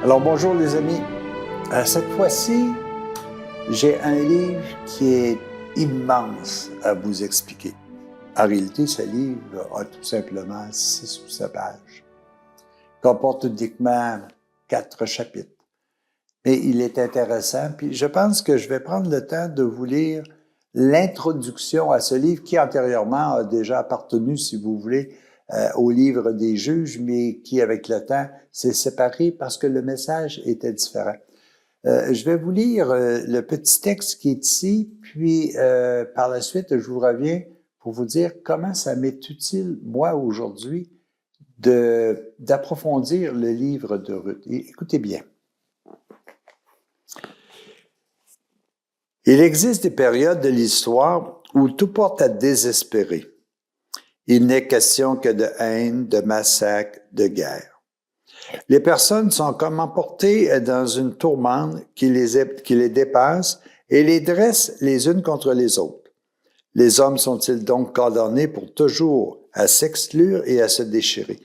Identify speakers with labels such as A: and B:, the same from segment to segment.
A: Alors bonjour les amis. Cette fois-ci, j'ai un livre qui est immense à vous expliquer. En réalité, ce livre a tout simplement 6 ou 7 pages. Il comporte uniquement 4 chapitres. Mais il est intéressant, puis je pense que je vais prendre le temps de vous lire l'introduction à ce livre qui antérieurement a déjà appartenu, si vous voulez, au livre des juges, mais qui, avec le temps, s'est séparé parce que le message était différent. Je vais vous lire le petit texte qui est ici, puis par la suite, je vous reviens pour vous dire comment ça m'est utile, moi, aujourd'hui, d'approfondir le livre de Ruth. Et écoutez bien. Il existe des périodes de l'histoire où tout porte à désespérer. Il n'est question que de haine, de massacre, de guerre. Les personnes sont comme emportées dans une tourmente qui les dépasse et les dresse les unes contre les autres. Les hommes sont-ils donc condamnés pour toujours à s'exclure et à se déchirer?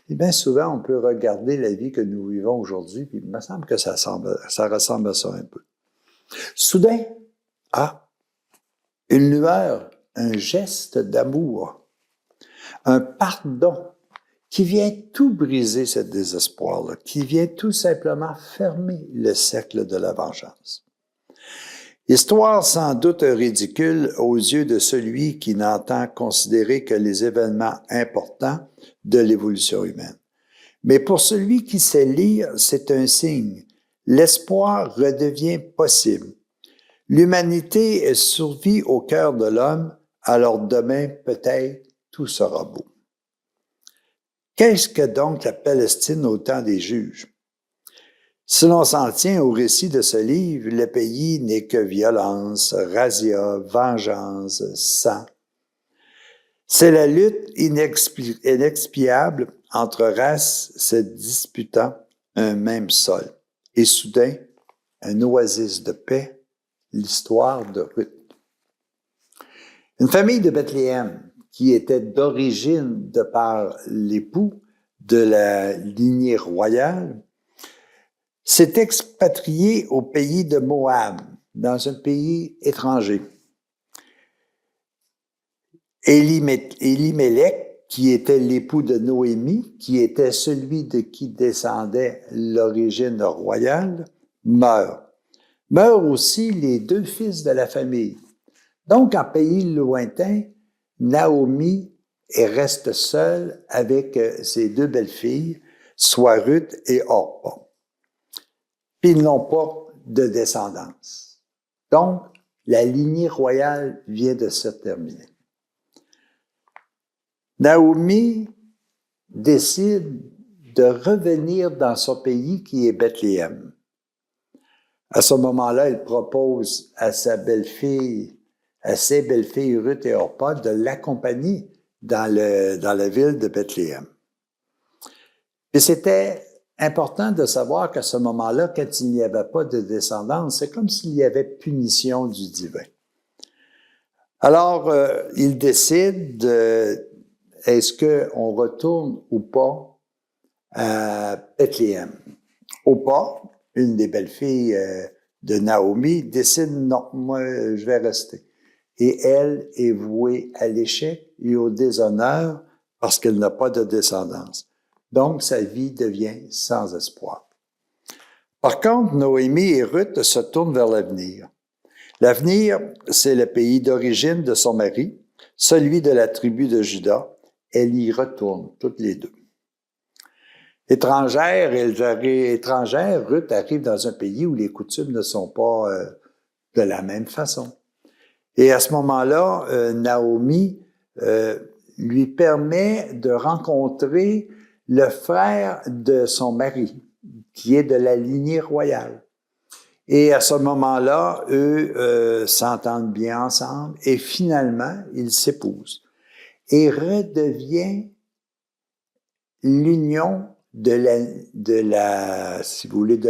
A: Et bien souvent, on peut regarder la vie que nous vivons aujourd'hui, puis il me semble que ça ressemble à ça un peu. Soudain, une lueur, un geste d'amour, un pardon qui vient tout briser ce désespoir-là, qui vient tout simplement fermer le cercle de la vengeance. Histoire sans doute ridicule aux yeux de celui qui n'entend considérer que les événements importants de l'évolution humaine. Mais pour celui qui sait lire, c'est un signe. L'espoir redevient possible. L'humanité survit au cœur de l'homme, alors demain, peut-être, tout sera beau. Qu'est-ce que donc la Palestine au temps des juges? Si l'on s'en tient au récit de ce livre, le pays n'est que violence, razzia, vengeance, sang. C'est la lutte inexpiable entre races se disputant un même sol. Et soudain, un oasis de paix, l'histoire de Ruth. Une famille de Bethléem qui était d'origine de par l'époux de la lignée royale, s'est expatriée au pays de Moab, dans un pays étranger. Élimélec, qui était l'époux de Noémie, qui était celui de qui descendait l'origine royale, meurt. Meurent aussi les 2 fils de la famille. Donc, en pays lointain, Naomi reste seule avec ses 2 belles-filles, soit Ruth et Orpa. Puis ils n'ont pas de descendance. Donc, la lignée royale vient de se terminer. Naomi décide de revenir dans son pays qui est Bethléem. À ce moment-là, elle propose à ses belles-filles Ruth et Orpa de l'accompagner dans la ville de Bethléem. Et c'était important de savoir qu'à ce moment-là, quand il n'y avait pas de descendance, c'est comme s'il y avait punition du divin. Alors, il décide est-ce qu'on retourne ou pas à Bethléem. Orpa, une des belles-filles de Naomi, décide non, moi je vais rester. Et elle est vouée à l'échec et au déshonneur parce qu'elle n'a pas de descendance. Donc, sa vie devient sans espoir. Par contre, Noémie et Ruth se tournent vers l'avenir. L'avenir, c'est le pays d'origine de son mari, celui de la tribu de Juda. Elle y retourne, toutes les 2. Étrangère, Ruth arrive dans un pays où les coutumes ne sont pas de la même façon. Et à ce moment-là, Naomi lui permet de rencontrer le frère de son mari, qui est de la lignée royale. Et à ce moment-là, eux s'entendent bien ensemble et finalement, ils s'épousent. Et redevient l'union de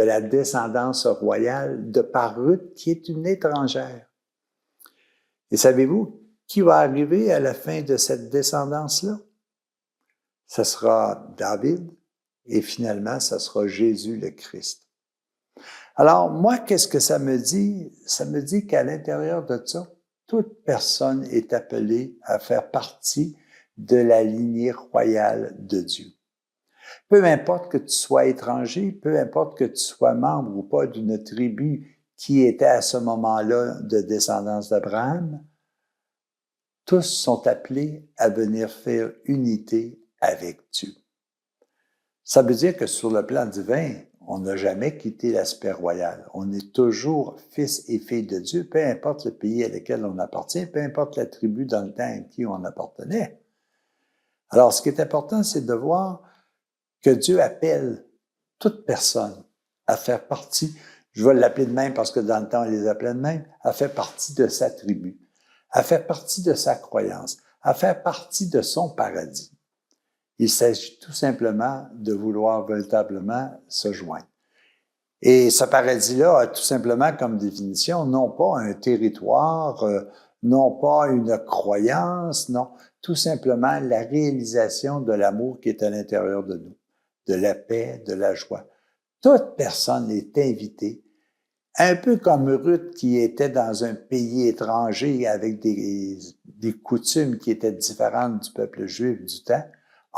A: la descendance royale de par Ruth, qui est une étrangère. Et savez-vous qui va arriver à la fin de cette descendance-là? Ce sera David et finalement, ce sera Jésus le Christ. Alors, moi, qu'est-ce que ça me dit? Ça me dit qu'à l'intérieur de ça, toute personne est appelée à faire partie de la lignée royale de Dieu. Peu importe que tu sois étranger, peu importe que tu sois membre ou pas d'une tribu qui était à ce moment-là de descendance d'Abraham, tous sont appelés à venir faire unité avec Dieu. Ça veut dire que sur le plan divin, on n'a jamais quitté l'aspect royal. On est toujours fils et filles de Dieu, peu importe le pays à lequel on appartient, peu importe la tribu dans le temps à qui on appartenait. Alors, ce qui est important, c'est de voir que Dieu appelle toute personne à faire partie, je vais l'appeler de même parce que dans le temps, on les appelait de même, à faire partie de sa tribu, à faire partie de sa croyance, à faire partie de son paradis. Il s'agit tout simplement de vouloir véritablement se joindre. Et ce paradis-là a tout simplement comme définition non pas un territoire, non pas une croyance, non, tout simplement la réalisation de l'amour qui est à l'intérieur de nous, de la paix, de la joie. Toute personne est invitée, un peu comme Ruth qui était dans un pays étranger avec des coutumes qui étaient différentes du peuple juif du temps,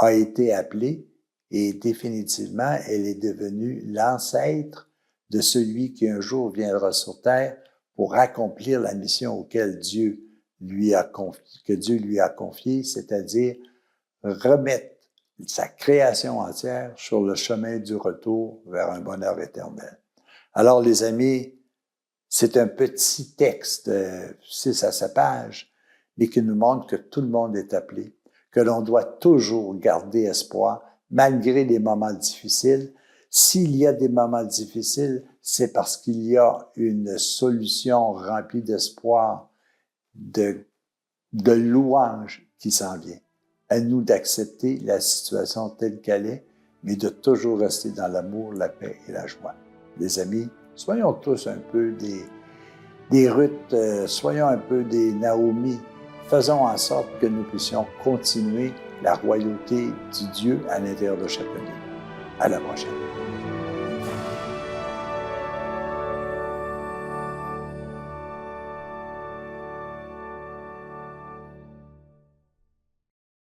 A: a été appelée et définitivement, elle est devenue l'ancêtre de celui qui un jour viendra sur terre pour accomplir la mission auquel Dieu lui a confiée, c'est-à-dire remettre sa création entière sur le chemin du retour vers un bonheur éternel. Alors, les amis, c'est un petit texte de 6 à 7 pages, mais qui nous montre que tout le monde est appelé, que l'on doit toujours garder espoir, malgré les moments difficiles. S'il y a des moments difficiles, c'est parce qu'il y a une solution remplie d'espoir, de louange qui s'en vient. À nous d'accepter la situation telle qu'elle est, mais de toujours rester dans l'amour, la paix et la joie. Les amis, soyons tous un peu des Ruth, soyons un peu des Naomi. Faisons en sorte que nous puissions continuer la royauté du Dieu à l'intérieur de chacun de nous. À la prochaine.